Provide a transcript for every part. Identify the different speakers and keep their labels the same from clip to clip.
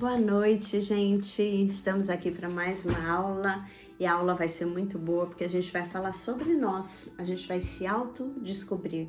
Speaker 1: Boa noite, gente. Estamos aqui para mais uma aula e a aula vai ser muito boa porque a gente vai falar sobre nós. A gente vai se autodescobrir,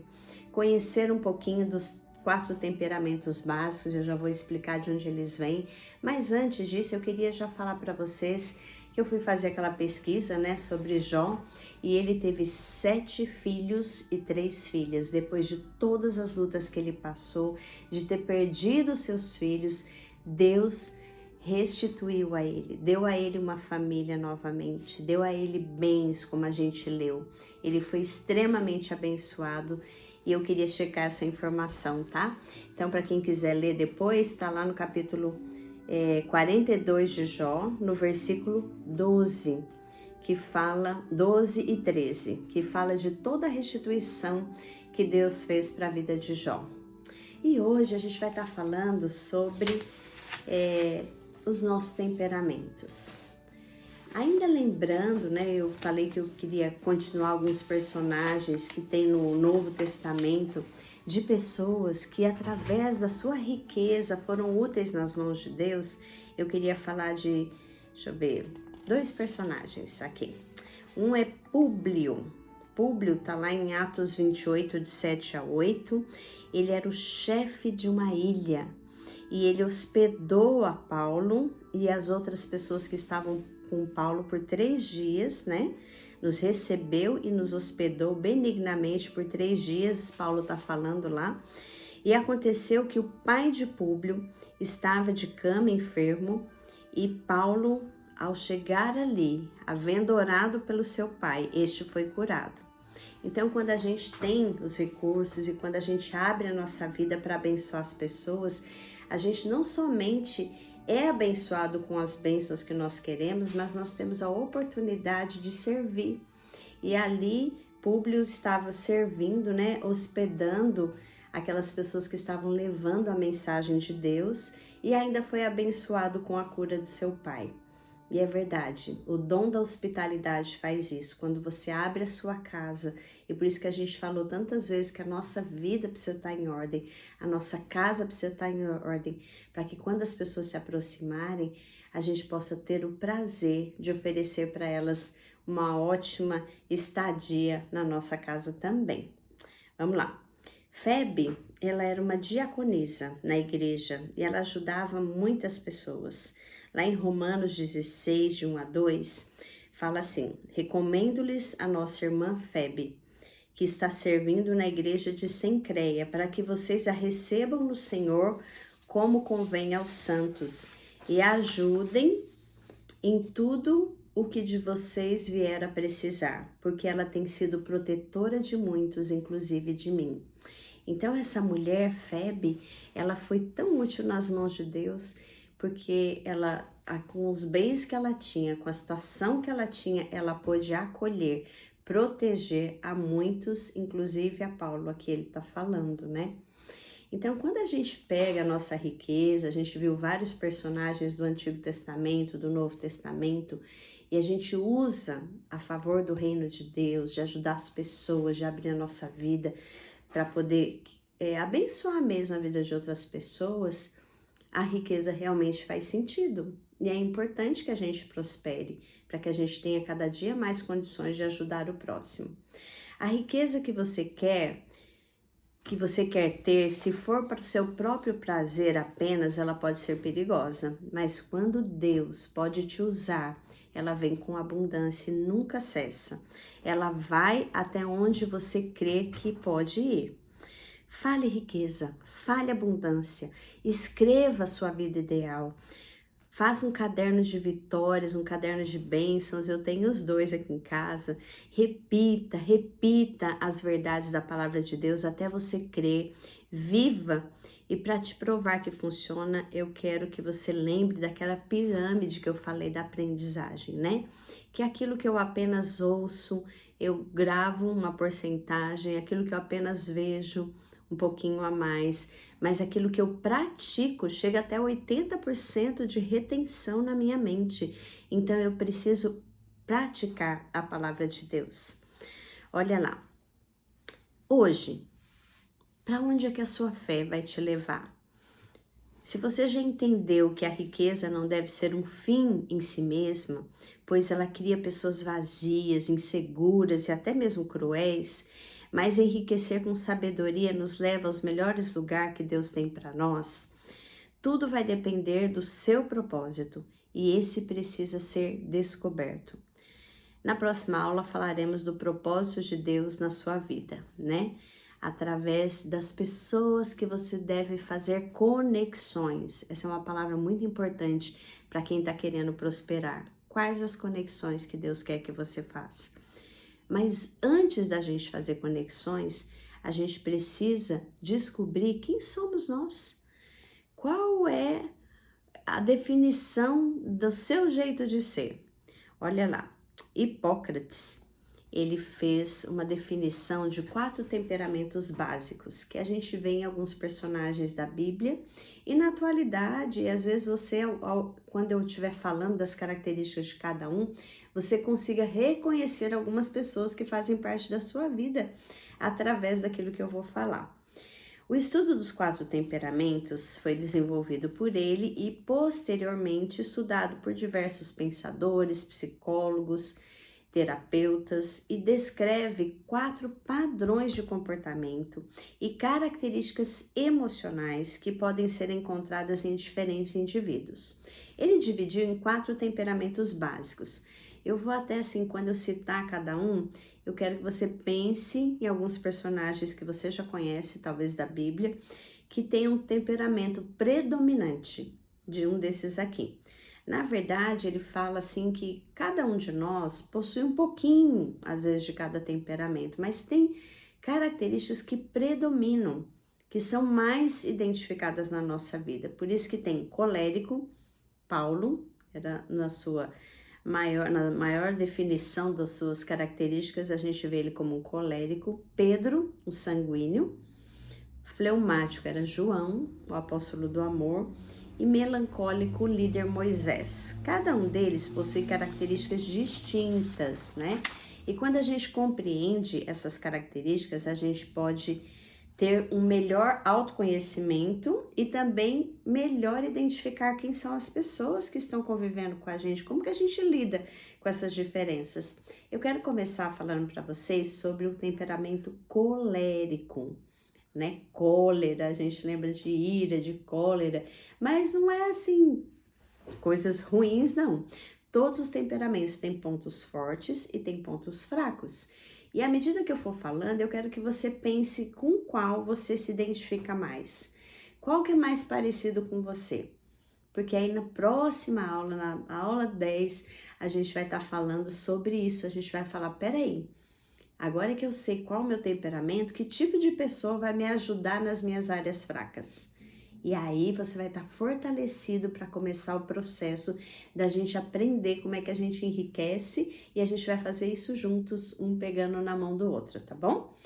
Speaker 1: conhecer um pouquinho dos 4 temperamentos básicos. Eu já vou explicar de onde eles vêm, mas antes disso eu queria já falar para vocês que eu fui fazer aquela pesquisa, né, sobre Jó, e ele teve 7 filhos e 3 filhas. Depois de todas as lutas que ele passou, de ter perdido seus filhos, Deus restituiu a ele, deu a ele uma família novamente, deu a ele bens, como a gente leu. Ele foi extremamente abençoado e eu queria checar essa informação, tá? Então, para quem quiser ler depois, está lá no capítulo 42 de Jó, no versículo 12, que fala, 12 e 13, que fala de toda a restituição que Deus fez para a vida de Jó. E hoje a gente vai estar falando sobre os nossos temperamentos. Ainda lembrando, né, eu falei que eu queria continuar alguns personagens que tem no Novo Testamento, de pessoas que através da sua riqueza foram úteis nas mãos de Deus. Eu queria falar de, deixa eu ver, 2 personagens aqui. Um é Públio. Públio está lá em Atos 28, de 7 a 8. Ele era o chefe de uma ilha e ele hospedou a Paulo e as outras pessoas que estavam com Paulo por 3 dias, né? Nos recebeu e nos hospedou benignamente por 3 dias, Paulo está falando lá. E aconteceu que o pai de Públio estava de cama enfermo e Paulo, ao chegar ali, havendo orado pelo seu pai, este foi curado. Então, quando a gente tem os recursos e quando a gente abre a nossa vida para abençoar as pessoas, a gente não somente é abençoado com as bênçãos que nós queremos, mas nós temos a oportunidade de servir. E ali, Públio estava servindo, né, hospedando aquelas pessoas que estavam levando a mensagem de Deus e ainda foi abençoado com a cura do seu pai. E é verdade, o dom da hospitalidade faz isso, quando você abre a sua casa, e por isso que a gente falou tantas vezes que a nossa vida precisa estar em ordem, a nossa casa precisa estar em ordem, para que quando as pessoas se aproximarem, a gente possa ter o prazer de oferecer para elas uma ótima estadia na nossa casa também. Vamos lá. Febe, ela era uma diaconisa na igreja e ela ajudava muitas pessoas. Lá em Romanos 16, de 1 a 2, fala assim: recomendo-lhes a nossa irmã Febe, que está servindo na igreja de Cencreia, para que vocês a recebam no Senhor como convém aos santos e a ajudem em tudo o que de vocês vier a precisar, porque ela tem sido protetora de muitos, inclusive de mim. Então essa mulher, Febe, ela foi tão útil nas mãos de Deus, porque ela, com os bens que ela tinha, com a situação que ela tinha, ela pôde acolher, proteger a muitos, inclusive a Paulo, aqui ele está falando, né? Então, quando a gente pega a nossa riqueza, a gente viu vários personagens do Antigo Testamento, do Novo Testamento, e a gente usa a favor do reino de Deus, de ajudar as pessoas, de abrir a nossa vida para poder abençoar mesmo a vida de outras pessoas, a riqueza realmente faz sentido. E é importante que a gente prospere, para que a gente tenha cada dia mais condições de ajudar o próximo. A riqueza que você quer ter, se for para o seu próprio prazer apenas, ela pode ser perigosa. Mas quando Deus pode te usar, ela vem com abundância e nunca cessa. Ela vai até onde você crê que pode ir. Fale riqueza, fale abundância, escreva a sua vida ideal. Faça um caderno de vitórias, um caderno de bênçãos, eu tenho os 2 aqui em casa. Repita as verdades da palavra de Deus até você crer. Viva! E para te provar que funciona, eu quero que você lembre daquela pirâmide que eu falei da aprendizagem, né? Que é aquilo que eu apenas ouço, eu gravo uma porcentagem, aquilo que eu apenas vejo, um pouquinho a mais, mas aquilo que eu pratico chega até 80% de retenção na minha mente. Então eu preciso praticar a palavra de Deus. Olha lá. Hoje, para onde é que a sua fé vai te levar? Se você já entendeu que a riqueza não deve ser um fim em si mesma, pois ela cria pessoas vazias, inseguras e até mesmo cruéis, mas enriquecer com sabedoria nos leva aos melhores lugares que Deus tem para nós, tudo vai depender do seu propósito e esse precisa ser descoberto. Na próxima aula falaremos do propósito de Deus na sua vida, né? Através das pessoas que você deve fazer conexões. Essa é uma palavra muito importante para quem está querendo prosperar. Quais as conexões que Deus quer que você faça? Mas antes da gente fazer conexões, a gente precisa descobrir quem somos nós. Qual é a definição do seu jeito de ser? Olha lá. Hipócrates, ele fez uma definição de 4 temperamentos básicos que a gente vê em alguns personagens da Bíblia e na atualidade, e às vezes você, quando eu estiver falando das características de cada um, você consiga reconhecer algumas pessoas que fazem parte da sua vida através daquilo que eu vou falar. O estudo dos 4 temperamentos foi desenvolvido por ele e posteriormente estudado por diversos pensadores, psicólogos, terapeutas e descreve 4 padrões de comportamento e características emocionais que podem ser encontradas em diferentes indivíduos. Ele dividiu em 4 temperamentos básicos. Eu vou até assim, quando eu citar cada um, eu quero que você pense em alguns personagens que você já conhece, talvez da Bíblia, que tem um temperamento predominante de um desses aqui. Na verdade, ele fala assim que cada um de nós possui um pouquinho, às vezes, de cada temperamento, mas tem características que predominam, que são mais identificadas na nossa vida. Por isso que tem colérico, Paulo, era na maior definição das suas características, a gente vê ele como um colérico. Pedro, um sanguíneo. Fleumático era João, o apóstolo do amor. E melancólico, o líder Moisés. Cada um deles possui características distintas, né? E quando a gente compreende essas características, a gente pode ter um melhor autoconhecimento e também melhor identificar quem são as pessoas que estão convivendo com a gente, como que a gente lida com essas diferenças. Eu quero começar falando para vocês sobre o temperamento colérico, né? Cólera, a gente lembra de ira, de cólera, mas não é assim, coisas ruins, não. Todos os temperamentos têm pontos fortes e têm pontos fracos. E à medida que eu for falando, eu quero que você pense com qual você se identifica mais. Qual que é mais parecido com você? Porque aí na próxima aula, na aula 10, a gente vai estar falando sobre isso. A gente vai falar, peraí, agora que eu sei qual é o meu temperamento, que tipo de pessoa vai me ajudar nas minhas áreas fracas? E aí você vai estar fortalecido para começar o processo da gente aprender como é que a gente enriquece e a gente vai fazer isso juntos, um pegando na mão do outro, tá bom?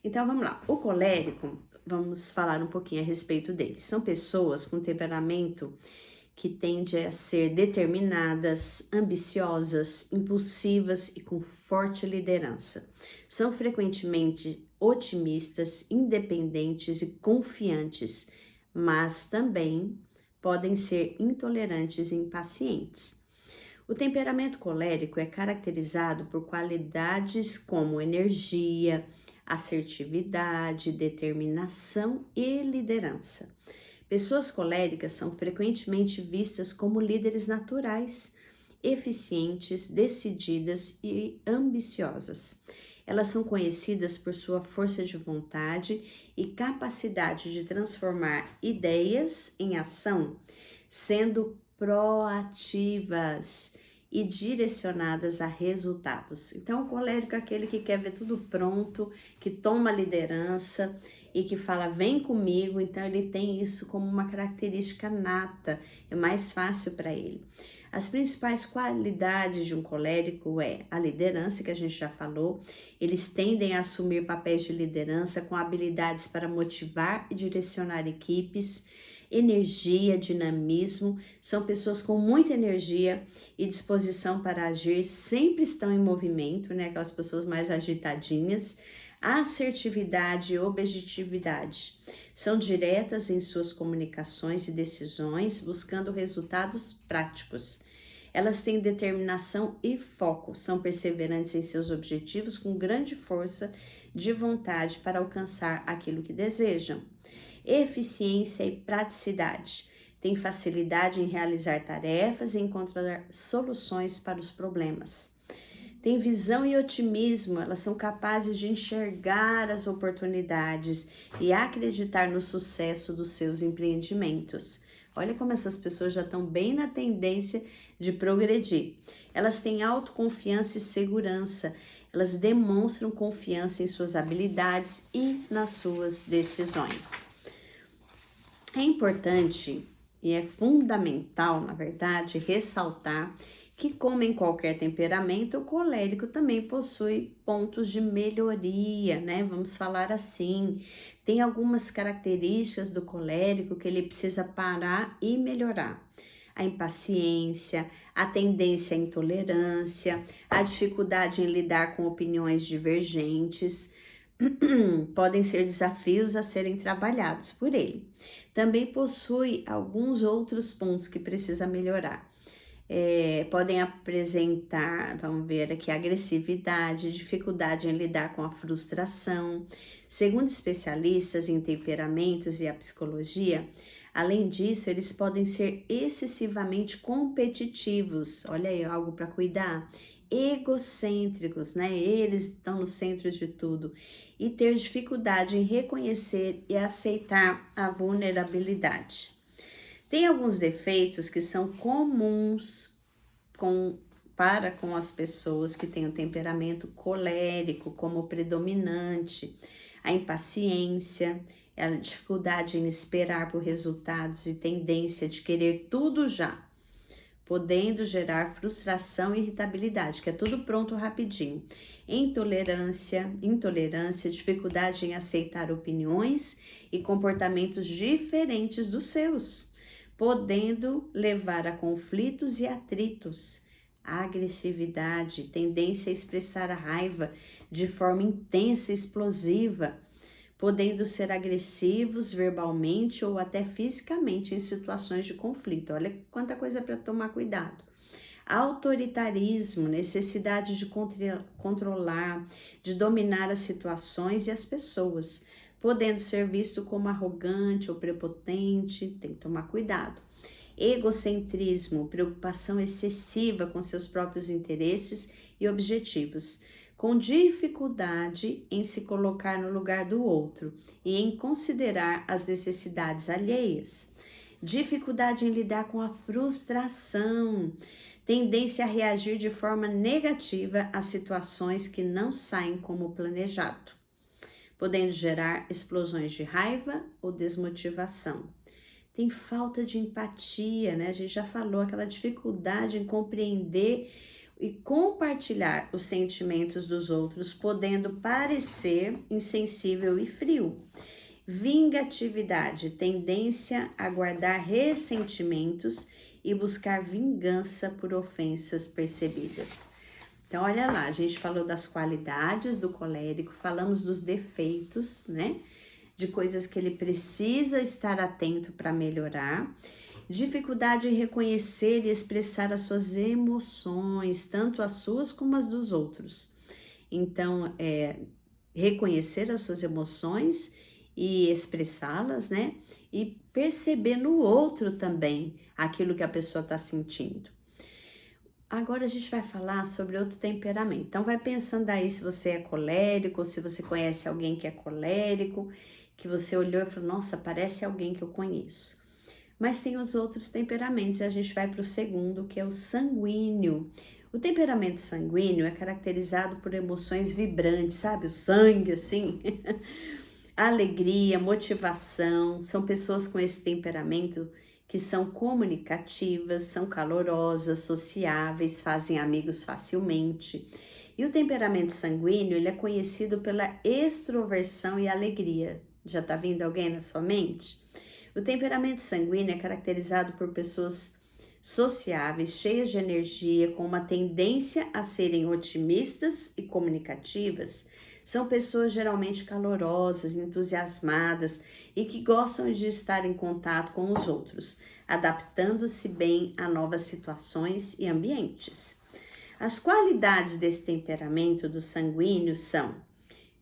Speaker 1: Então vamos lá. O colérico, vamos falar um pouquinho a respeito dele. São pessoas com temperamento que tende a ser determinadas, ambiciosas, impulsivas e com forte liderança. São frequentemente otimistas, independentes e confiantes, mas também podem ser intolerantes e impacientes. O temperamento colérico é caracterizado por qualidades como energia, assertividade, determinação e liderança. Pessoas coléricas são frequentemente vistas como líderes naturais, eficientes, decididas e ambiciosas. Elas são conhecidas por sua força de vontade e capacidade de transformar ideias em ação, sendo proativas e direcionadas a resultados. Então, o colérico é aquele que quer ver tudo pronto, que toma liderança e que fala, vem comigo. Então, ele tem isso como uma característica nata, é mais fácil para ele. As principais qualidades de um colérico é a liderança, que a gente já falou. Eles tendem a assumir papéis de liderança com habilidades para motivar e direcionar equipes, energia, dinamismo. São pessoas com muita energia e disposição para agir, sempre estão em movimento, né? Aquelas pessoas mais agitadinhas. Assertividade e objetividade. São diretas em suas comunicações e decisões, buscando resultados práticos. Elas têm determinação e foco, são perseverantes em seus objetivos com grande força de vontade para alcançar aquilo que desejam. Eficiência e praticidade. Têm facilidade em realizar tarefas e encontrar soluções para os problemas. Tem visão e otimismo, elas são capazes de enxergar as oportunidades e acreditar no sucesso dos seus empreendimentos. Olha como essas pessoas já estão bem na tendência de progredir. Elas têm autoconfiança e segurança, elas demonstram confiança em suas habilidades e nas suas decisões. É importante e é fundamental, na verdade, ressaltar que, como em qualquer temperamento, o colérico também possui pontos de melhoria, né? Vamos falar assim. Tem algumas características do colérico que ele precisa parar e melhorar. A impaciência, a tendência à intolerância, a dificuldade em lidar com opiniões divergentes, podem ser desafios a serem trabalhados por ele. Também possui alguns outros pontos que precisa melhorar. Podem apresentar, vamos ver aqui, agressividade, dificuldade em lidar com a frustração. Segundo especialistas em temperamentos e a psicologia, além disso, eles podem ser excessivamente competitivos, olha aí, algo para cuidar, egocêntricos, né? Eles estão no centro de tudo, e ter dificuldade em reconhecer e aceitar a vulnerabilidade. Tem alguns defeitos que são comuns para com as pessoas que têm o temperamento colérico como predominante, a impaciência, a dificuldade em esperar por resultados e tendência de querer tudo já, podendo gerar frustração e irritabilidade, que é tudo pronto rapidinho. Intolerância, dificuldade em aceitar opiniões e comportamentos diferentes dos seus, podendo levar a conflitos e atritos. Agressividade, tendência a expressar a raiva de forma intensa e explosiva, podendo ser agressivos verbalmente ou até fisicamente em situações de conflito. Olha quanta coisa para tomar cuidado. Autoritarismo, necessidade de controlar, de dominar as situações e as pessoas, podendo ser visto como arrogante ou prepotente, tem que tomar cuidado. Egocentrismo, preocupação excessiva com seus próprios interesses e objetivos, com dificuldade em se colocar no lugar do outro e em considerar as necessidades alheias. Dificuldade em lidar com a frustração, tendência a reagir de forma negativa a situações que não saem como planejado, podendo gerar explosões de raiva ou desmotivação. Tem falta de empatia, né? A gente já falou, aquela dificuldade em compreender e compartilhar os sentimentos dos outros, podendo parecer insensível e frio. Vingatividade, tendência a guardar ressentimentos e buscar vingança por ofensas percebidas. Então, olha lá, a gente falou das qualidades do colérico, falamos dos defeitos, né? De coisas que ele precisa estar atento para melhorar. Dificuldade em reconhecer e expressar as suas emoções, tanto as suas como as dos outros. Então, reconhecer as suas emoções e expressá-las, né? E perceber no outro também aquilo que a pessoa está sentindo. Agora a gente vai falar sobre outro temperamento. Então vai pensando aí se você é colérico, ou se você conhece alguém que é colérico, que você olhou e falou, nossa, parece alguém que eu conheço. Mas tem os outros temperamentos e a gente vai para o segundo, que é o sanguíneo. O temperamento sanguíneo é caracterizado por emoções vibrantes, sabe? O sangue, assim. Alegria, motivação. São pessoas com esse temperamento que são comunicativas, são calorosas, sociáveis, fazem amigos facilmente. E o temperamento sanguíneo, ele é conhecido pela extroversão e alegria. Já tá vindo alguém na sua mente? O temperamento sanguíneo é caracterizado por pessoas sociáveis, cheias de energia, com uma tendência a serem otimistas e comunicativas. São pessoas geralmente calorosas, entusiasmadas e que gostam de estar em contato com os outros, adaptando-se bem a novas situações e ambientes. As qualidades desse temperamento do sanguíneo são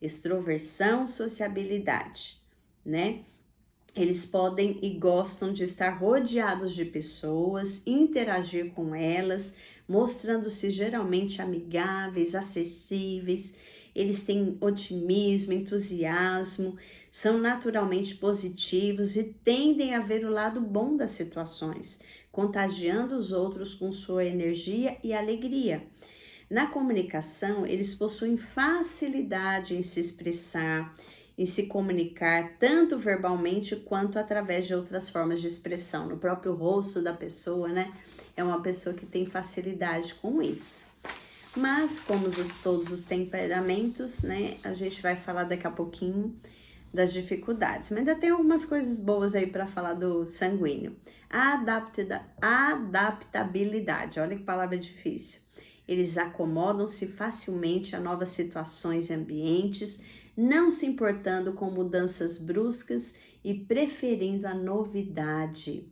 Speaker 1: extroversão, sociabilidade, né? Eles podem e gostam de estar rodeados de pessoas, interagir com elas, mostrando-se geralmente amigáveis, acessíveis. Eles têm otimismo, entusiasmo, são naturalmente positivos e tendem a ver o lado bom das situações, contagiando os outros com sua energia e alegria. Na comunicação, eles possuem facilidade em se expressar, em se comunicar, tanto verbalmente quanto através de outras formas de expressão, no próprio rosto da pessoa, né? É uma pessoa que tem facilidade com isso. Mas, como todos os temperamentos, né? A gente vai falar daqui a pouquinho das dificuldades. Mas ainda tem algumas coisas boas aí para falar do sanguíneo. A adaptabilidade, olha que palavra difícil. Eles acomodam-se facilmente a novas situações e ambientes, não se importando com mudanças bruscas e preferindo a novidade.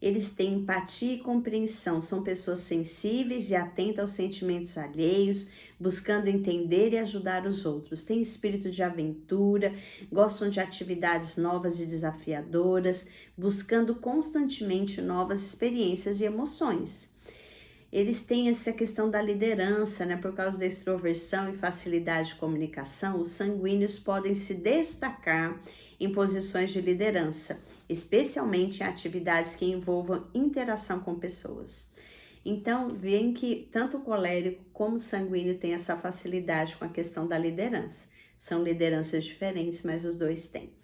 Speaker 1: Eles têm empatia e compreensão, são pessoas sensíveis e atentas aos sentimentos alheios, buscando entender e ajudar os outros. Têm espírito de aventura, gostam de atividades novas e desafiadoras, buscando constantemente novas experiências e emoções. Eles têm essa questão da liderança, né? Por causa da extroversão e facilidade de comunicação, os sanguíneos podem se destacar em posições de liderança, especialmente em atividades que envolvam interação com pessoas. Então, veem que tanto o colérico como o sanguíneo têm essa facilidade com a questão da liderança. São lideranças diferentes, mas os dois têm.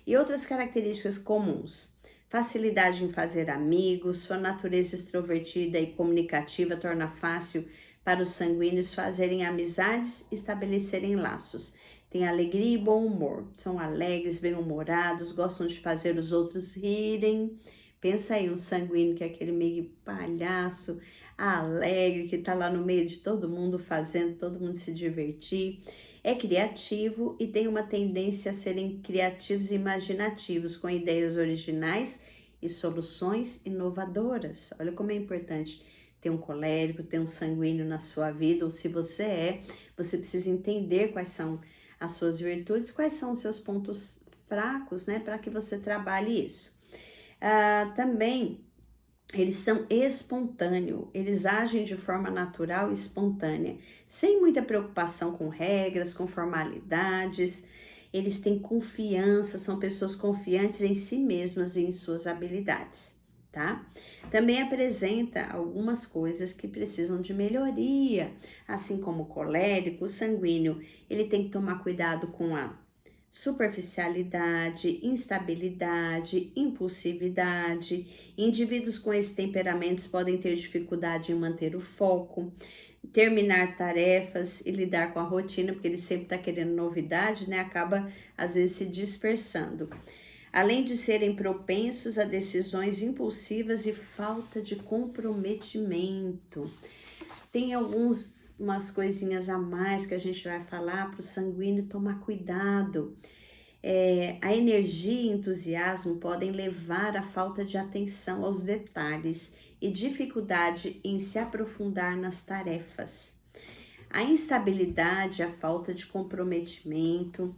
Speaker 1: E outras características comuns: facilidade em fazer amigos, sua natureza extrovertida e comunicativa torna fácil para os sanguíneos fazerem amizades e estabelecerem laços. Tem alegria e bom humor, são alegres, bem-humorados, gostam de fazer os outros rirem. Pensa aí, um sanguíneo que é aquele meio palhaço, alegre, que tá lá no meio de todo mundo, fazendo todo mundo se divertir. É criativo e tem uma tendência a serem criativos e imaginativos, com ideias originais e soluções inovadoras. Olha como é importante ter um colérico, ter um sanguíneo na sua vida, ou se você precisa entender quais são as suas virtudes, quais são os seus pontos fracos, né, para que você trabalhe isso. Também eles são espontâneos, eles agem de forma natural e espontânea, sem muita preocupação com regras, com formalidades. Eles têm confiança, são pessoas confiantes em si mesmas e em suas habilidades, tá? Também apresenta algumas coisas que precisam de melhoria, assim como o colérico, o sanguíneo, ele tem que tomar cuidado com a superficialidade, instabilidade, impulsividade. Indivíduos com esses temperamentos podem ter dificuldade em manter o foco, terminar tarefas e lidar com a rotina, porque ele sempre está querendo novidade, né? Acaba às vezes se dispersando. Além de serem propensos a decisões impulsivas e falta de comprometimento. Tem umas coisinhas a mais que a gente vai falar para o sanguíneo tomar cuidado. A energia e entusiasmo podem levar à falta de atenção aos detalhes e dificuldade em se aprofundar nas tarefas. A instabilidade, a falta de comprometimento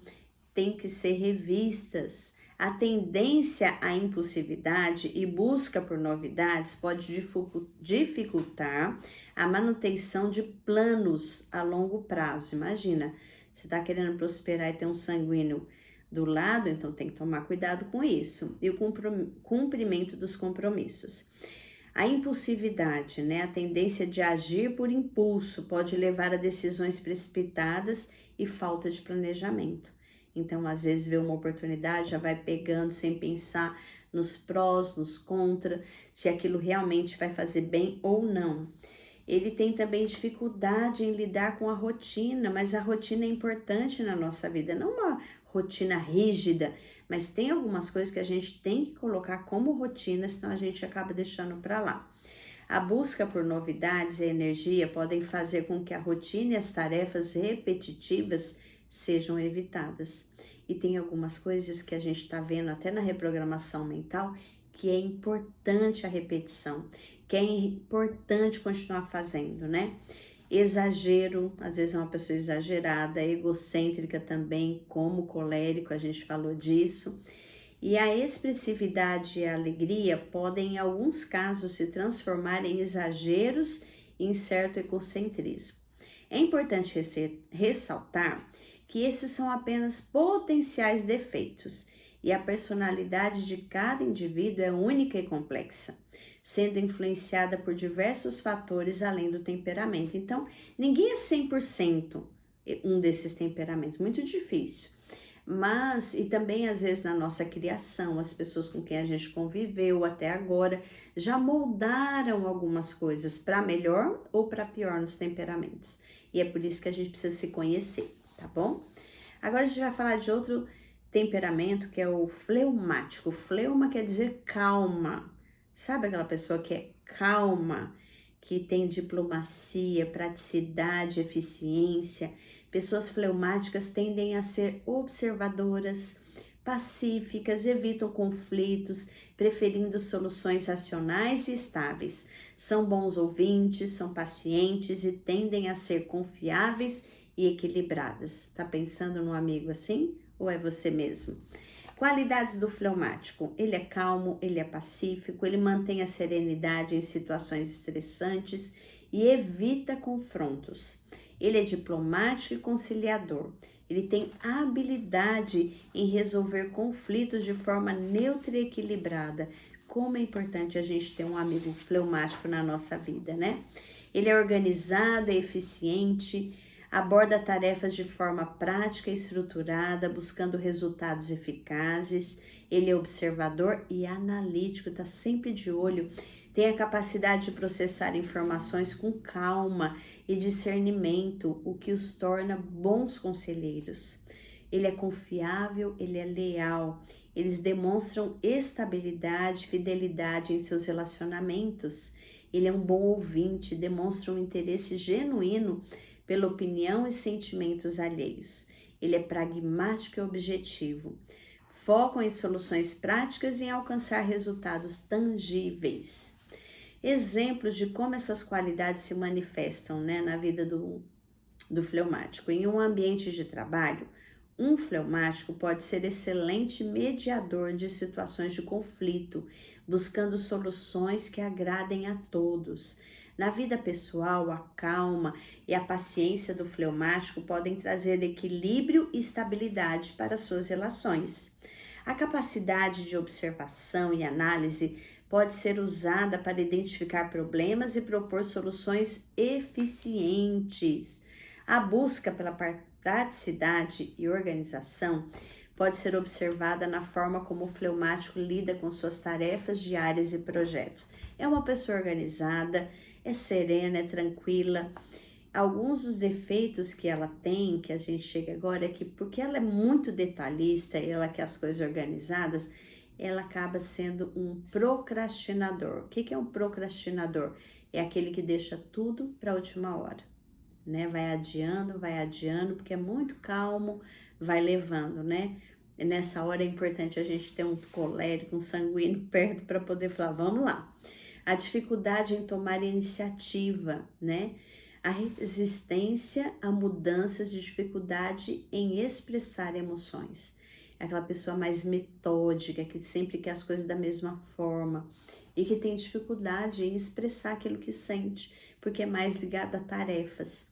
Speaker 1: tem que ser revistas. A tendência à impulsividade e busca por novidades pode dificultar a manutenção de planos a longo prazo. Imagina, você está querendo prosperar e ter um sanguíneo do lado, então tem que tomar cuidado com isso. E o cumprimento dos compromissos. A impulsividade, né? A tendência de agir por impulso pode levar a decisões precipitadas e falta de planejamento. Então, às vezes, vê uma oportunidade, já vai pegando sem pensar nos prós, nos contras, se aquilo realmente vai fazer bem ou não. Ele tem também dificuldade em lidar com a rotina, mas a rotina é importante na nossa vida, não uma rotina rígida, mas tem algumas coisas que a gente tem que colocar como rotina, senão a gente acaba deixando para lá. A busca por novidades e energia podem fazer com que a rotina e as tarefas repetitivas sejam evitadas. E tem algumas coisas que a gente está vendo até na reprogramação mental, que é importante a repetição, que é importante continuar fazendo, né? Exagero, às vezes é uma pessoa exagerada, egocêntrica também, como colérico, a gente falou disso. E a expressividade e a alegria podem, em alguns casos, se transformar em exageros e em certo egocentrismo. É importante ressaltar que esses são apenas potenciais defeitos e a personalidade de cada indivíduo é única e complexa, sendo influenciada por diversos fatores além do temperamento. Então, ninguém é 100% um desses temperamentos, muito difícil. Mas, e também às vezes na nossa criação, as pessoas com quem a gente conviveu até agora já moldaram algumas coisas para melhor ou para pior nos temperamentos. E é por isso que a gente precisa se conhecer, tá bom? Agora a gente vai falar de outro temperamento que é o fleumático. Fleuma quer dizer calma. Sabe aquela pessoa que é calma, que tem diplomacia, praticidade, eficiência? Pessoas fleumáticas tendem a ser observadoras, pacíficas, evitam conflitos, preferindo soluções racionais e estáveis. São bons ouvintes, são pacientes e tendem a ser confiáveis e equilibradas. Tá pensando num amigo assim? Ou é você mesmo? Qualidades do fleumático: ele é calmo, ele é pacífico, ele mantém a serenidade em situações estressantes e evita confrontos. Ele é diplomático e conciliador. Ele tem habilidade em resolver conflitos de forma neutra e equilibrada. Como é importante a gente ter um amigo fleumático na nossa vida, né? Ele é organizado, é eficiente, aborda tarefas de forma prática e estruturada, buscando resultados eficazes. Ele é observador e analítico, está sempre de olho. Tem a capacidade de processar informações com calma e discernimento, o que os torna bons conselheiros. Ele é confiável, ele é leal. Eles demonstram estabilidade, fidelidade em seus relacionamentos. Ele é um bom ouvinte, demonstra um interesse genuíno pela opinião e sentimentos alheios. Ele é pragmático e objetivo. Focam em soluções práticas e em alcançar resultados tangíveis. Exemplos de como essas qualidades se manifestam, né, na vida do fleumático. Em um ambiente de trabalho, um fleumático pode ser excelente mediador de situações de conflito, buscando soluções que agradem a todos. Na vida pessoal, a calma e a paciência do fleumático podem trazer equilíbrio e estabilidade para suas relações. A capacidade de observação e análise pode ser usada para identificar problemas e propor soluções eficientes. A busca pela praticidade e organização pode ser observada na forma como o fleumático lida com suas tarefas diárias e projetos. É uma pessoa organizada, é serena, é tranquila. Alguns dos defeitos que ela tem, que a gente chega agora, é que porque ela é muito detalhista e ela quer as coisas organizadas, ela acaba sendo um procrastinador. O que é um procrastinador? É aquele que deixa tudo para a última hora, né? Vai adiando, porque é muito calmo, vai levando, né? E nessa hora é importante a gente ter um colérico, um sanguíneo perto para poder falar, vamos lá. A dificuldade em tomar iniciativa, né? A resistência a mudanças de dificuldade em expressar emoções. É aquela pessoa mais metódica, que sempre quer as coisas da mesma forma e que tem dificuldade em expressar aquilo que sente, porque é mais ligada a tarefas.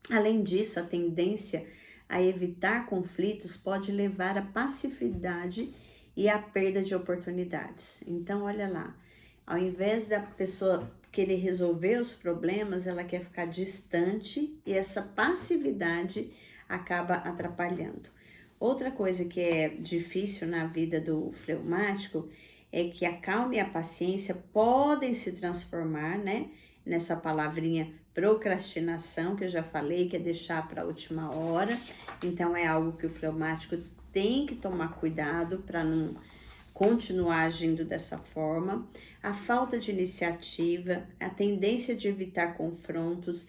Speaker 1: Além disso, a tendência a evitar conflitos pode levar à passividade e à perda de oportunidades. Então, olha lá, ao invés da pessoa querer resolver os problemas, ela quer ficar distante e essa passividade acaba atrapalhando. Outra coisa que é difícil na vida do fleumático é que a calma e a paciência podem se transformar, né, nessa palavrinha procrastinação, que eu já falei, que é deixar para a última hora. Então, é algo que o fleumático tem que tomar cuidado para não continuar agindo dessa forma. A falta de iniciativa, a tendência de evitar confrontos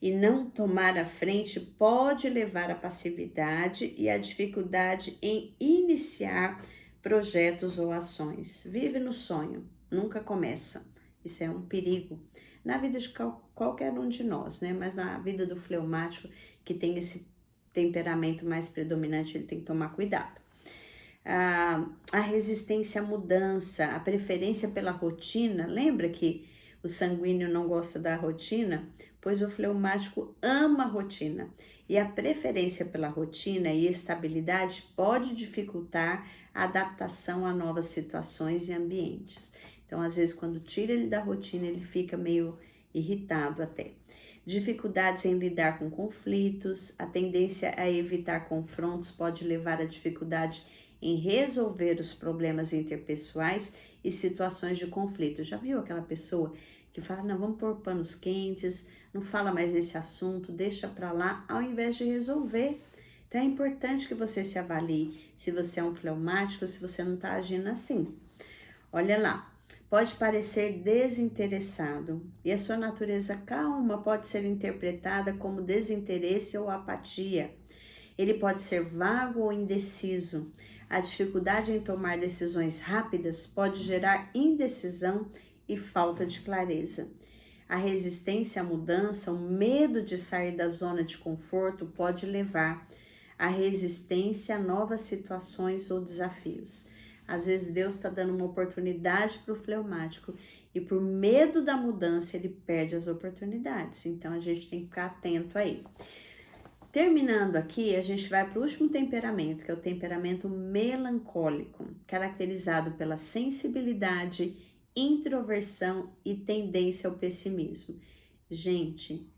Speaker 1: e não tomar a frente pode levar à passividade e à dificuldade em iniciar projetos ou ações. Vive no sonho, nunca começa. Isso é um perigo na vida de qualquer um de nós, né? Mas na vida do fleumático, que tem esse temperamento mais predominante, ele tem que tomar cuidado. A resistência à mudança, a preferência pela rotina. Lembra que o sanguíneo não gosta da rotina? Pois o fleumático ama a rotina. E a preferência pela rotina e estabilidade pode dificultar a adaptação a novas situações e ambientes. Então, às vezes, quando tira ele da rotina, ele fica meio irritado até. Dificuldades em lidar com conflitos, a tendência a evitar confrontos pode levar a dificuldade em resolver os problemas interpessoais e situações de conflito. Já viu aquela pessoa que fala, não, vamos pôr panos quentes, não fala mais desse assunto, deixa pra lá, ao invés de resolver. Então é importante que você se avalie se você é um fleumático, se você não tá agindo assim. Olha lá, pode parecer desinteressado e a sua natureza calma pode ser interpretada como desinteresse ou apatia. Ele pode ser vago ou indeciso. A dificuldade em tomar decisões rápidas pode gerar indecisão e falta de clareza. A resistência à mudança, o medo de sair da zona de conforto pode levar à resistência a novas situações ou desafios. Às vezes Deus está dando uma oportunidade para o fleumático e por medo da mudança ele perde as oportunidades. Então a gente tem que ficar atento aí. Terminando aqui, a gente vai para o último temperamento, que é o temperamento melancólico, caracterizado pela sensibilidade, introversão e tendência ao pessimismo. Gente,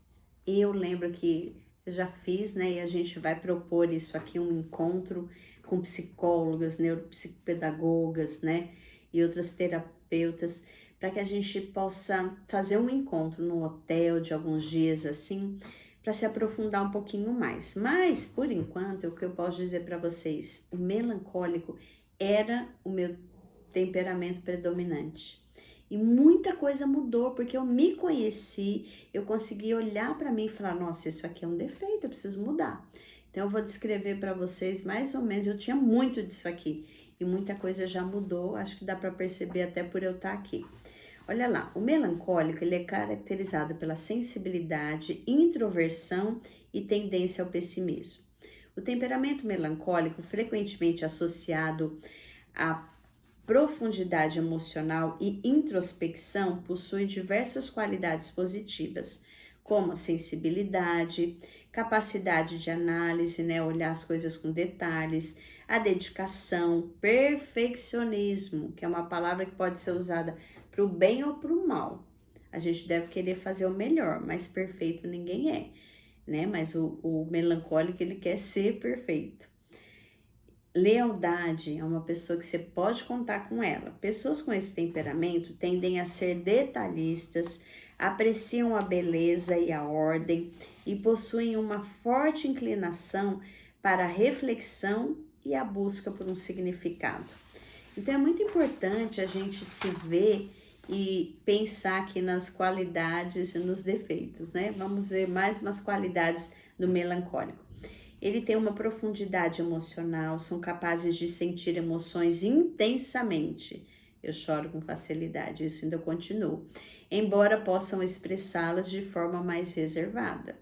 Speaker 1: eu lembro que eu já fiz, né, e a gente vai propor isso aqui, um encontro com psicólogas, neuropsicopedagogas, né, e outras terapeutas, para que a gente possa fazer um encontro no hotel de alguns dias assim, para se aprofundar um pouquinho mais. Mas, por enquanto, o que eu posso dizer para vocês, o melancólico era o meu temperamento predominante. E muita coisa mudou, porque eu me conheci, eu consegui olhar para mim e falar, nossa, isso aqui é um defeito, eu preciso mudar. Então, eu vou descrever para vocês, mais ou menos, eu tinha muito disso aqui. E muita coisa já mudou, acho que dá para perceber até por eu estar aqui. Olha lá, o melancólico ele é caracterizado pela sensibilidade, introversão e tendência ao pessimismo. O temperamento melancólico, frequentemente associado à profundidade emocional e introspecção, possui diversas qualidades positivas, como a sensibilidade, capacidade de análise, né, olhar as coisas com detalhes, a dedicação, perfeccionismo, que é uma palavra que pode ser usada para o bem ou para o mal. A gente deve querer fazer o melhor, mas perfeito ninguém é, né? Mas o melancólico, ele quer ser perfeito. Lealdade é uma pessoa que você pode contar com ela. Pessoas com esse temperamento tendem a ser detalhistas, apreciam a beleza e a ordem e possuem uma forte inclinação para a reflexão e a busca por um significado. Então é muito importante a gente se ver e pensar aqui nas qualidades e nos defeitos, né? Vamos ver mais umas qualidades do melancólico. Ele tem uma profundidade emocional, são capazes de sentir emoções intensamente. Eu choro com facilidade, isso ainda continuo. Embora possam expressá-las de forma mais reservada.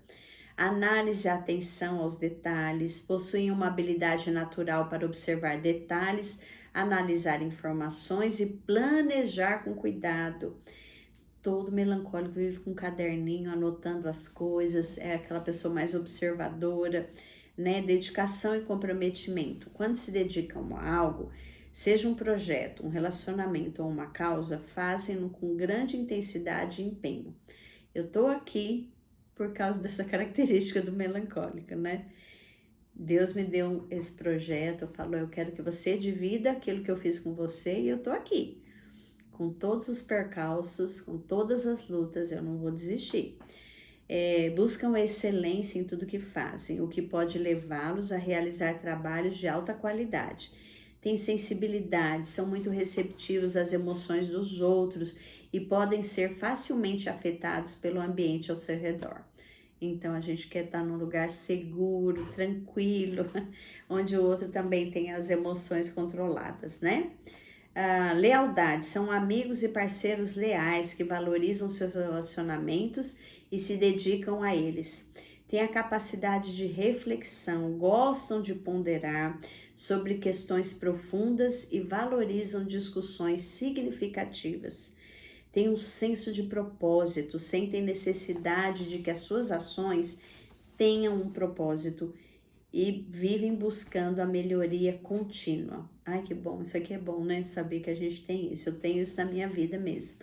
Speaker 1: Análise e atenção aos detalhes, possuem uma habilidade natural para observar detalhes, analisar informações e planejar com cuidado. Todo melancólico vive com um caderninho, anotando as coisas, é aquela pessoa mais observadora, né? Dedicação e comprometimento. Quando se dedicam a algo, seja um projeto, um relacionamento ou uma causa, fazem-no com grande intensidade e empenho. Eu tô aqui por causa dessa característica do melancólico, né? Deus me deu esse projeto, falou, eu quero que você divida aquilo que eu fiz com você e eu tô aqui. Com todos os percalços, com todas as lutas, eu não vou desistir. Buscam a excelência em tudo que fazem, o que pode levá-los a realizar trabalhos de alta qualidade. Têm sensibilidade, são muito receptivos às emoções dos outros e podem ser facilmente afetados pelo ambiente ao seu redor. Então a gente quer estar num lugar seguro, tranquilo, onde o outro também tem as emoções controladas, né? Lealdade, são amigos e parceiros leais que valorizam seus relacionamentos e se dedicam a eles. Têm a capacidade de reflexão, gostam de ponderar sobre questões profundas e valorizam discussões significativas. Têm um senso de propósito, sentem necessidade de que as suas ações tenham um propósito e vivem buscando a melhoria contínua. Ai, que bom, isso aqui é bom, né? Saber que a gente tem isso, eu tenho isso na minha vida mesmo.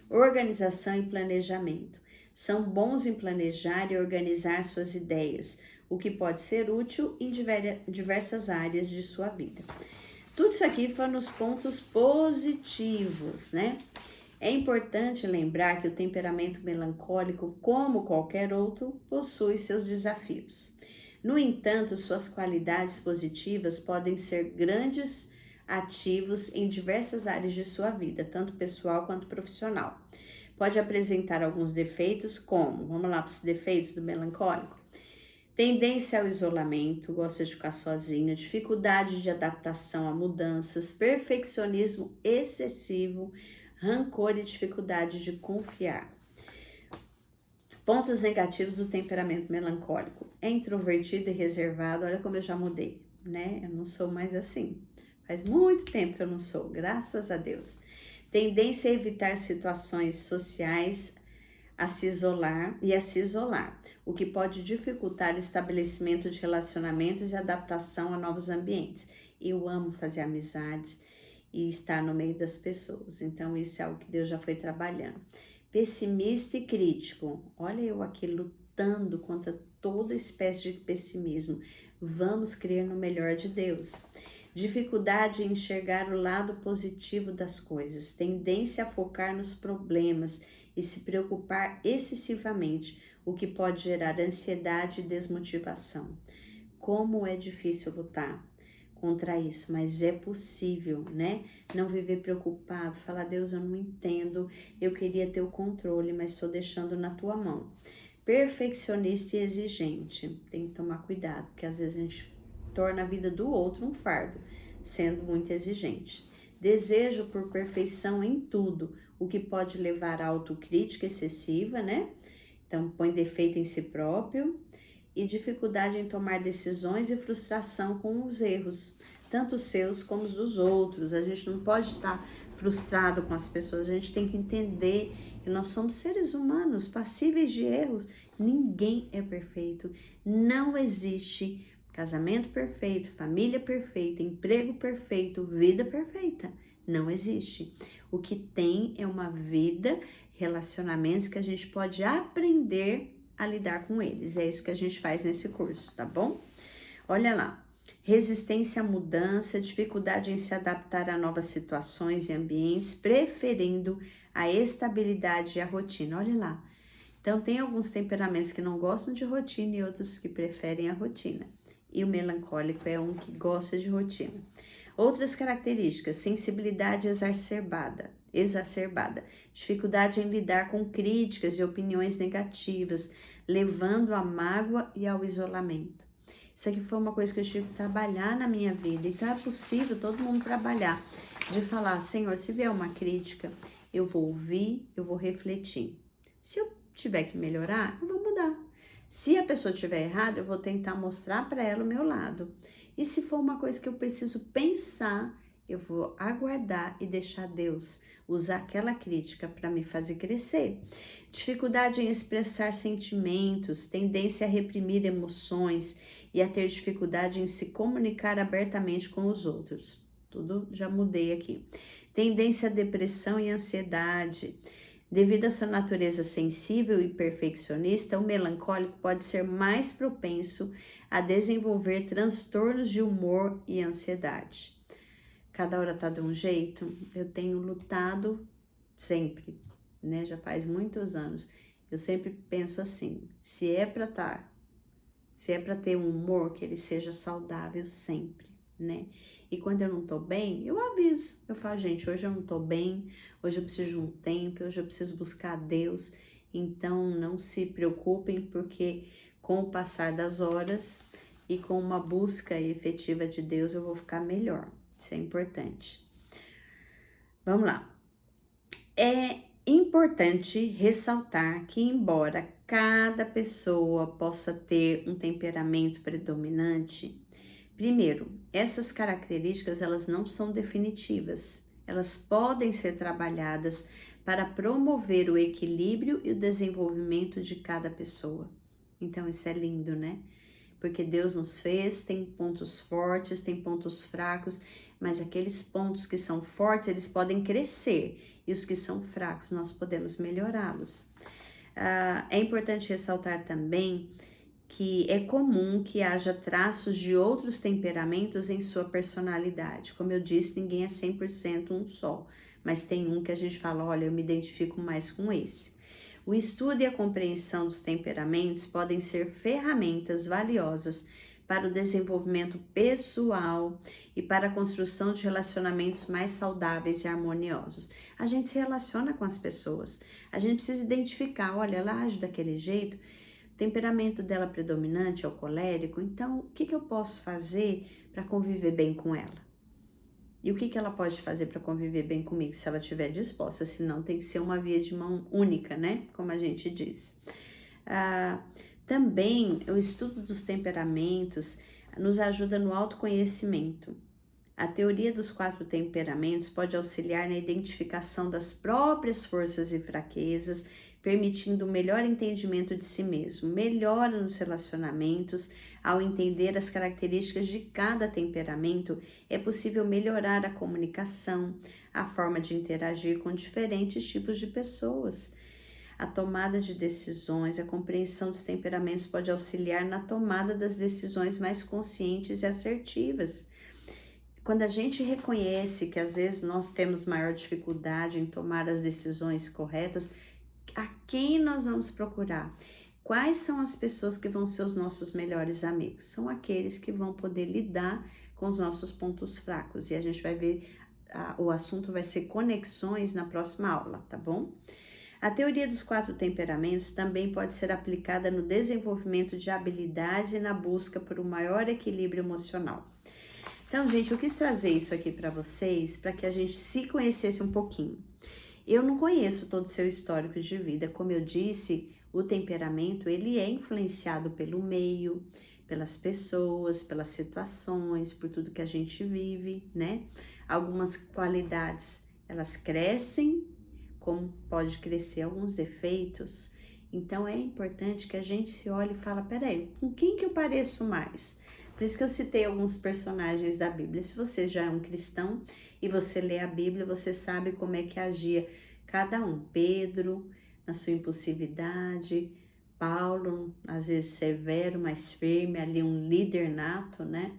Speaker 1: Organização e planejamento. São bons em planejar e organizar suas ideias, o que pode ser útil em diversas áreas de sua vida. Tudo isso aqui foram os pontos positivos, né? É importante lembrar que o temperamento melancólico, como qualquer outro, possui seus desafios. No entanto, suas qualidades positivas podem ser grandes ativos em diversas áreas de sua vida, tanto pessoal quanto profissional. Pode apresentar alguns defeitos, como, vamos lá para os defeitos do melancólico? Tendência ao isolamento, gosta de ficar sozinho, dificuldade de adaptação a mudanças, perfeccionismo excessivo, rancor e dificuldade de confiar. Pontos negativos do temperamento melancólico. É introvertido e reservado. Olha como eu já mudei, né? Eu não sou mais assim. Faz muito tempo que eu não sou, graças a Deus. Tendência a evitar situações sociais, a se isolar, o que pode dificultar o estabelecimento de relacionamentos e adaptação a novos ambientes. Eu amo fazer amizades e estar no meio das pessoas. Então, isso é algo que Deus já foi trabalhando. Pessimista e crítico. Olha eu aqui lutando contra toda espécie de pessimismo. Vamos crer no melhor de Deus. Dificuldade em enxergar o lado positivo das coisas. Tendência a focar nos problemas e se preocupar excessivamente, o que pode gerar ansiedade e desmotivação. Como é difícil lutar contra isso, mas é possível, né? Não viver preocupado, falar, Deus, eu não entendo, eu queria ter o controle, mas estou deixando na tua mão. Perfeccionista e exigente, tem que tomar cuidado, porque às vezes a gente torna a vida do outro um fardo, sendo muito exigente. Desejo por perfeição em tudo, o que pode levar a autocrítica excessiva, né? Então, põe defeito em si próprio. E dificuldade em tomar decisões e frustração com os erros, tanto os seus como os dos outros. A gente não pode estar frustrado com as pessoas, a gente tem que entender que nós somos seres humanos, passíveis de erros. Ninguém é perfeito, não existe casamento perfeito, família perfeita, emprego perfeito, vida perfeita. Não existe. O que tem é uma vida, relacionamentos que a gente pode aprender a lidar com eles. É isso que a gente faz nesse curso, tá bom? Olha lá. Resistência à mudança, dificuldade em se adaptar a novas situações e ambientes, preferindo a estabilidade e a rotina. Olha lá. Então, tem alguns temperamentos que não gostam de rotina e outros que preferem a rotina. E o melancólico é um que gosta de rotina. Outras características: sensibilidade exacerbada, dificuldade em lidar com críticas e opiniões negativas, levando à mágoa e ao isolamento. Isso aqui foi uma coisa que eu tive que trabalhar na minha vida, então é possível todo mundo trabalhar, de falar, Senhor, se vier uma crítica, eu vou ouvir, eu vou refletir. Se eu tiver que melhorar, eu vou mudar. Se a pessoa estiver errada, eu vou tentar mostrar para ela o meu lado. E se for uma coisa que eu preciso pensar, eu vou aguardar e deixar Deus usar aquela crítica para me fazer crescer. Dificuldade em expressar sentimentos, tendência a reprimir emoções e a ter dificuldade em se comunicar abertamente com os outros. Tudo já mudei aqui. Tendência à depressão e ansiedade. Devido à sua natureza sensível e perfeccionista, o melancólico pode ser mais propenso a desenvolver transtornos de humor e ansiedade. Cada hora tá de um jeito, eu tenho lutado sempre, né? Já faz muitos anos. Eu sempre penso assim, se é para ter um humor, que ele seja saudável sempre, né? E quando eu não tô bem, eu aviso. Eu falo, gente, hoje eu não tô bem, hoje eu preciso de um tempo, hoje eu preciso buscar Deus. Então não se preocupem, porque com o passar das horas e com uma busca efetiva de Deus eu vou ficar melhor. Isso é importante. Vamos lá. É importante ressaltar que, embora cada pessoa possa ter um temperamento predominante, primeiro, essas características elas não são definitivas. Elas podem ser trabalhadas para promover o equilíbrio e o desenvolvimento de cada pessoa. Então isso é lindo, né? Porque Deus nos fez, tem pontos fortes, tem pontos fracos, mas aqueles pontos que são fortes, eles podem crescer, e os que são fracos, nós podemos melhorá-los. É importante ressaltar também que é comum que haja traços de outros temperamentos em sua personalidade. Como eu disse, ninguém é 100% um só, mas tem um que a gente fala, olha, eu me identifico mais com esse. O estudo e a compreensão dos temperamentos podem ser ferramentas valiosas para o desenvolvimento pessoal e para a construção de relacionamentos mais saudáveis e harmoniosos. A gente se relaciona com as pessoas, a gente precisa identificar, olha, ela age daquele jeito, o temperamento dela predominante é o colérico, então o que eu posso fazer para conviver bem com ela? E o que ela pode fazer para conviver bem comigo, se ela estiver disposta? Senão tem que ser uma via de mão única, né? Como a gente diz. Também o estudo dos temperamentos nos ajuda no autoconhecimento. A teoria dos 4 temperamentos pode auxiliar na identificação das próprias forças e fraquezas, permitindo um melhor entendimento de si mesmo. Melhora nos relacionamentos. Ao entender as características de cada temperamento, é possível melhorar a comunicação, a forma de interagir com diferentes tipos de pessoas. A tomada de decisões, a compreensão dos temperamentos pode auxiliar na tomada das decisões mais conscientes e assertivas. Quando a gente reconhece que às vezes nós temos maior dificuldade em tomar as decisões corretas, a quem nós vamos procurar? Quais são as pessoas que vão ser os nossos melhores amigos? São aqueles que vão poder lidar com os nossos pontos fracos. E a gente vai ver, o assunto vai ser conexões na próxima aula, tá bom? A teoria dos 4 temperamentos também pode ser aplicada no desenvolvimento de habilidades e na busca por um maior equilíbrio emocional. Então, gente, eu quis trazer isso aqui para vocês, para que a gente se conhecesse um pouquinho. Eu não conheço todo o seu histórico de vida. Como eu disse, o temperamento, ele é influenciado pelo meio, pelas pessoas, pelas situações, por tudo que a gente vive, né? Algumas qualidades, elas crescem, como pode crescer alguns defeitos. Então, é importante que a gente se olhe e fale, peraí, com quem que eu pareço mais? Por isso que eu citei alguns personagens da Bíblia. Se você já é um cristão e você lê a Bíblia, você sabe como é que agia cada um. Pedro, na sua impulsividade, Paulo, às vezes severo, mais firme, ali um líder nato, né?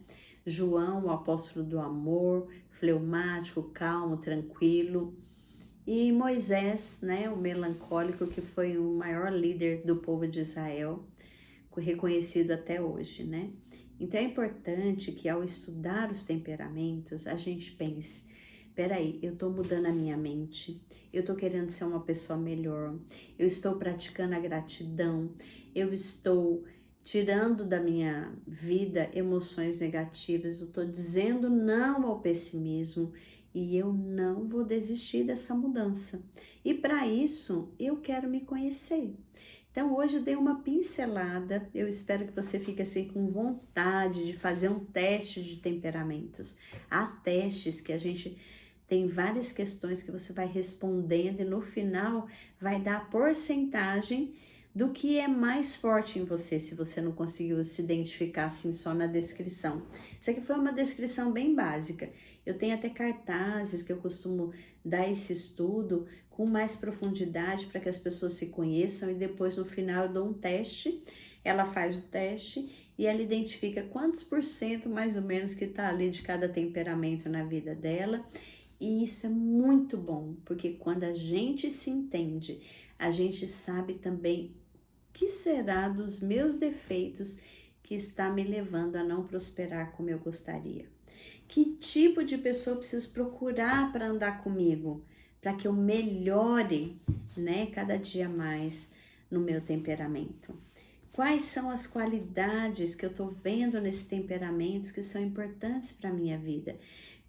Speaker 1: João, o apóstolo do amor, fleumático, calmo, tranquilo. E Moisés, né? O melancólico, que foi o maior líder do povo de Israel, reconhecido até hoje, né? Então é importante que ao estudar os temperamentos, a gente pense, peraí, eu tô mudando a minha mente, eu tô querendo ser uma pessoa melhor, eu estou praticando a gratidão, eu estou tirando da minha vida emoções negativas, eu tô dizendo não ao pessimismo e eu não vou desistir dessa mudança. E para isso, eu quero me conhecer. Então hoje eu dei uma pincelada, eu espero que você fique assim com vontade de fazer um teste de temperamentos. Há testes que a gente tem várias questões que você vai respondendo e no final vai dar a porcentagem do que é mais forte em você, se você não conseguiu se identificar assim só na descrição. Isso aqui foi uma descrição bem básica. Eu tenho até cartazes que eu costumo dar esse estudo com mais profundidade para que as pessoas se conheçam e depois no final eu dou um teste, ela faz o teste e ela identifica quantos por cento mais ou menos que está ali de cada temperamento na vida dela. E isso é muito bom, porque quando a gente se entende, a gente sabe também o que será dos meus defeitos que está me levando a não prosperar como eu gostaria. Que tipo de pessoa eu preciso procurar para andar comigo, para que eu melhore, né, cada dia mais. no meu temperamento? Quais são as qualidades que eu estou vendo nesses temperamentos que são importantes para a minha vida?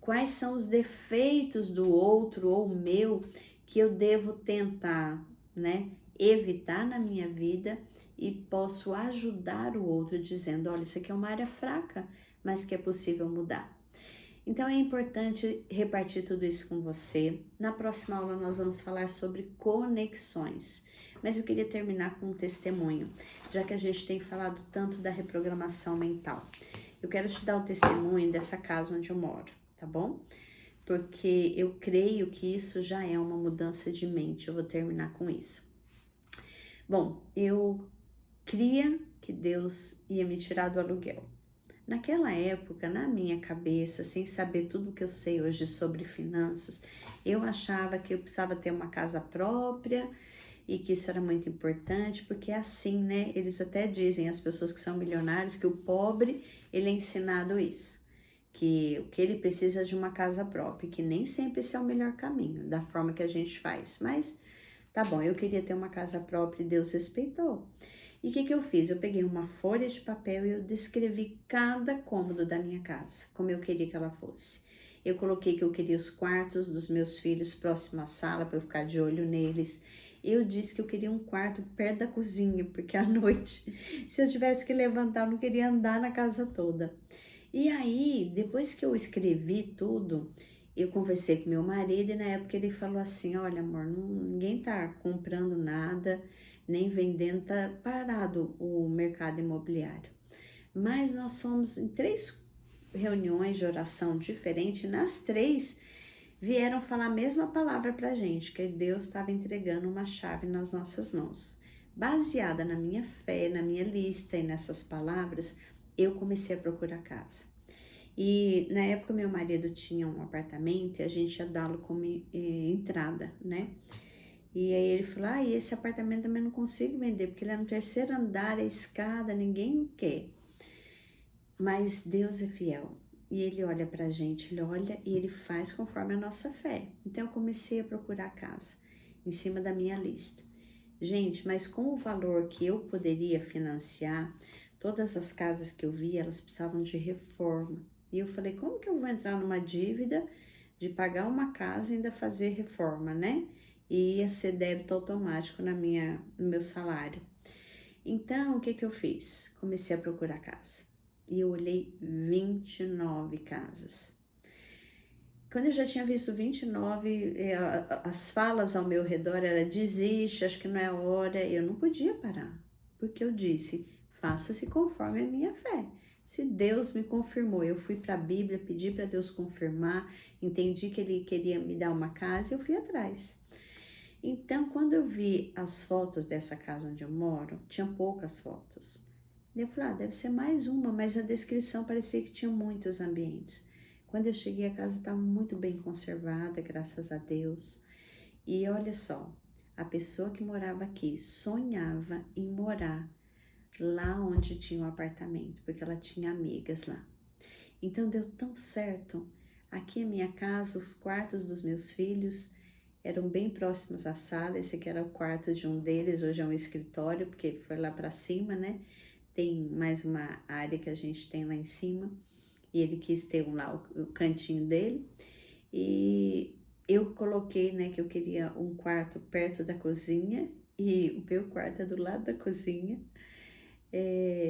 Speaker 1: Quais são os defeitos do outro ou meu que eu devo tentar, né, evitar na minha vida e posso ajudar o outro dizendo, olha, isso aqui é uma área fraca, mas que é possível mudar. Então é importante repartir tudo isso com você. Na próxima aula nós vamos falar sobre conexões. Mas eu queria terminar com um testemunho, já que a gente tem falado tanto da reprogramação mental. Eu quero te dar o testemunho dessa casa onde eu moro, tá bom? Porque eu creio que isso já é uma mudança de mente. Eu vou terminar com isso. Bom, eu cria que Deus ia me tirar do aluguel. Naquela época, na minha cabeça, sem saber tudo que eu sei hoje sobre finanças, eu achava que eu precisava ter uma casa própria e que isso era muito importante, porque é assim, né? Eles até dizem, as pessoas que são milionários, que o pobre, ele é ensinado isso, que o que ele precisa é de uma casa própria, que nem sempre esse é o melhor caminho, da forma que a gente faz, mas tá bom, eu queria ter uma casa própria e Deus respeitou. E o que eu fiz? Eu peguei uma folha de papel e eu descrevi cada cômodo da minha casa, como eu queria que ela fosse. Eu coloquei que eu queria os quartos dos meus filhos próximo à sala para eu ficar de olho neles. Eu disse que eu queria um quarto perto da cozinha, porque à noite, se eu tivesse que levantar, eu não queria andar na casa toda. E aí, depois que eu escrevi tudo, eu conversei com meu marido e na época ele falou assim, olha amor, ninguém tá comprando nada, nem vendendo, tá parado o mercado imobiliário. Mas nós somos em 3 reuniões de oração diferentes, nas 3 vieram falar a mesma palavra pra gente, que Deus estava entregando uma chave nas nossas mãos. Baseada na minha fé, na minha lista e nessas palavras, eu comecei a procurar casa. E na época meu marido tinha um apartamento e a gente ia dá-lo como entrada, né? E aí ele falou, e esse apartamento também não consigo vender, porque ele é no 3º andar, é escada, ninguém quer. Mas Deus é fiel. E ele olha pra gente, ele olha e ele faz conforme a nossa fé. Então eu comecei a procurar casa, em cima da minha lista. Gente, mas com o valor que eu poderia financiar, todas as casas que eu vi, elas precisavam de reforma. E eu falei, como que eu vou entrar numa dívida de pagar uma casa e ainda fazer reforma, né? E ia ser débito automático no meu salário. Então, o que eu fiz? Comecei a procurar casa. E eu olhei 29 casas. Quando eu já tinha visto 29, as falas ao meu redor era desiste, acho que não é hora. Eu não podia parar, porque eu disse, faça-se conforme a minha fé. Se Deus me confirmou, eu fui para a Bíblia, pedi para Deus confirmar, entendi que Ele queria me dar uma casa e eu fui atrás. Então, quando eu vi as fotos dessa casa onde eu moro, tinha poucas fotos. Eu falei, deve ser mais uma, mas a descrição parecia que tinha muitos ambientes. Quando eu cheguei, a casa estava muito bem conservada, graças a Deus. E olha só, a pessoa que morava aqui sonhava em morar lá onde tinha o apartamento, porque ela tinha amigas lá. Então deu tão certo. Aqui é minha casa, os quartos dos meus filhos eram bem próximos à sala. Esse aqui era o quarto de um deles, hoje é um escritório, porque foi lá para cima, né? Tem mais uma área que a gente tem lá em cima. E ele quis ter lá o cantinho dele. E eu coloquei, né, que eu queria um quarto perto da cozinha. E o meu quarto é do lado da cozinha.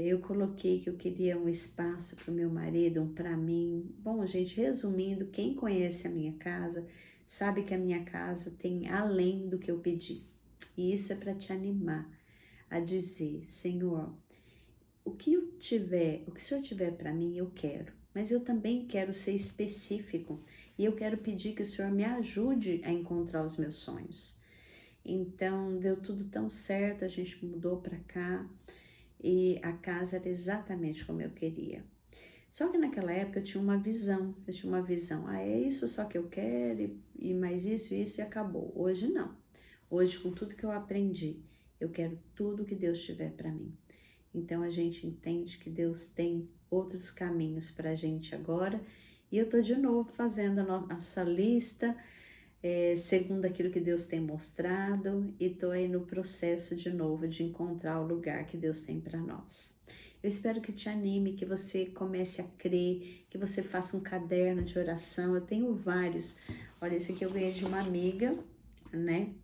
Speaker 1: Eu coloquei que eu queria um espaço para o meu marido, um para mim. Bom, gente, resumindo, quem conhece a minha casa sabe que a minha casa tem além do que eu pedi. E isso é para te animar a dizer, Senhor, o que o Senhor tiver para mim, eu quero. Mas eu também quero ser específico e eu quero pedir que o Senhor me ajude a encontrar os meus sonhos. Então, deu tudo tão certo, a gente mudou para cá e a casa era exatamente como eu queria. Só que naquela época eu tinha uma visão, é isso só que eu quero e mais isso e acabou. Hoje não. Hoje, com tudo que eu aprendi, eu quero tudo que Deus tiver para mim. Então a gente entende que Deus tem outros caminhos para a gente agora. E eu tô de novo fazendo a nossa lista segundo aquilo que Deus tem mostrado, e estou aí no processo de novo de encontrar o lugar que Deus tem para nós. Eu espero que te anime, que você comece a crer, que você faça um caderno de oração. Eu tenho vários. Olha, esse aqui eu ganhei de uma amiga, né?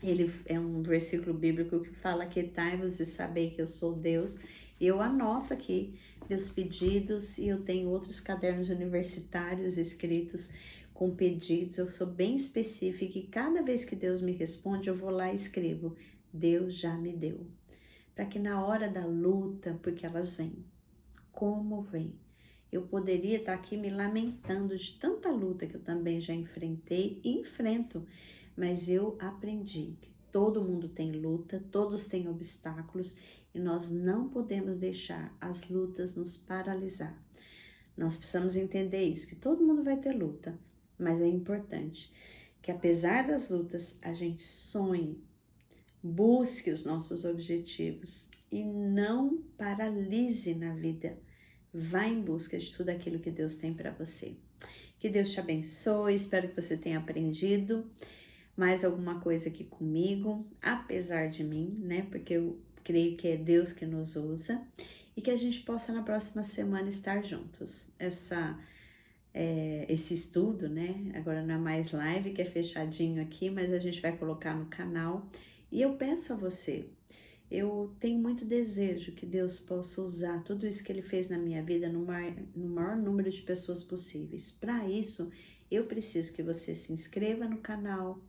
Speaker 1: Ele é um versículo bíblico que fala: aquietai-vos e sabei que eu sou Deus. E eu anoto aqui meus pedidos, e eu tenho outros cadernos universitários escritos com pedidos. Eu sou bem específica e cada vez que Deus me responde, eu vou lá e escrevo: Deus já me deu. Para que na hora da luta, porque elas vêm, como vêm, eu poderia estar aqui me lamentando de tanta luta que eu também já enfrentei e enfrento, mas eu aprendi que todo mundo tem luta, todos têm obstáculos, e nós não podemos deixar as lutas nos paralisar. Nós precisamos entender isso, que todo mundo vai ter luta, mas é importante que apesar das lutas, a gente sonhe, busque os nossos objetivos e não paralise na vida. Vá em busca de tudo aquilo que Deus tem para você. Que Deus te abençoe, espero que você tenha aprendido mais alguma coisa aqui comigo, apesar de mim, né? Porque eu creio que é Deus que nos usa, e que a gente possa na próxima semana estar juntos. Esse estudo, né? Agora não é mais live, que é fechadinho aqui, mas a gente vai colocar no canal. E eu peço a você, eu tenho muito desejo que Deus possa usar tudo isso que Ele fez na minha vida no maior número de pessoas possíveis. Para isso, eu preciso que você se inscreva no canal,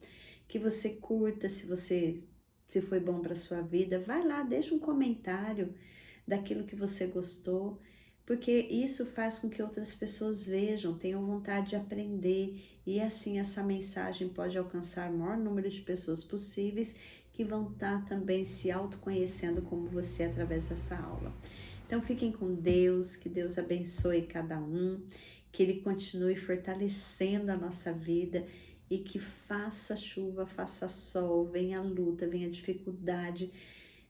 Speaker 1: que você curta, se foi bom para sua vida, vai lá, deixa um comentário daquilo que você gostou, porque isso faz com que outras pessoas vejam, tenham vontade de aprender, e assim essa mensagem pode alcançar o maior número de pessoas possíveis, que vão estar também se autoconhecendo como você através dessa aula. Então fiquem com Deus, que Deus abençoe cada um, que Ele continue fortalecendo a nossa vida, e que faça chuva, faça sol, venha a luta, venha a dificuldade,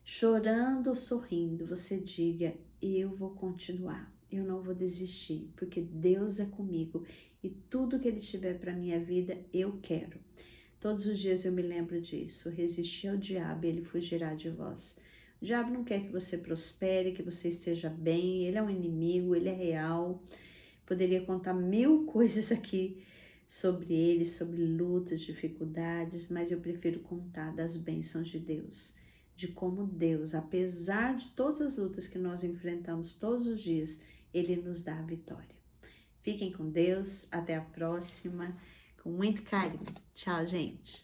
Speaker 1: chorando ou sorrindo, você diga: eu vou continuar, eu não vou desistir, porque Deus é comigo e tudo que Ele tiver para minha vida eu quero. Todos os dias eu me lembro disso: resistir ao diabo e ele fugirá de vós. O diabo não quer que você prospere, que você esteja bem, ele é um inimigo, ele é real. Poderia contar 1000 coisas aqui sobre ele, sobre lutas, dificuldades, mas eu prefiro contar das bênçãos de Deus, de como Deus, apesar de todas as lutas que nós enfrentamos todos os dias, Ele nos dá a vitória. Fiquem com Deus, até a próxima, com muito carinho. Tchau, gente!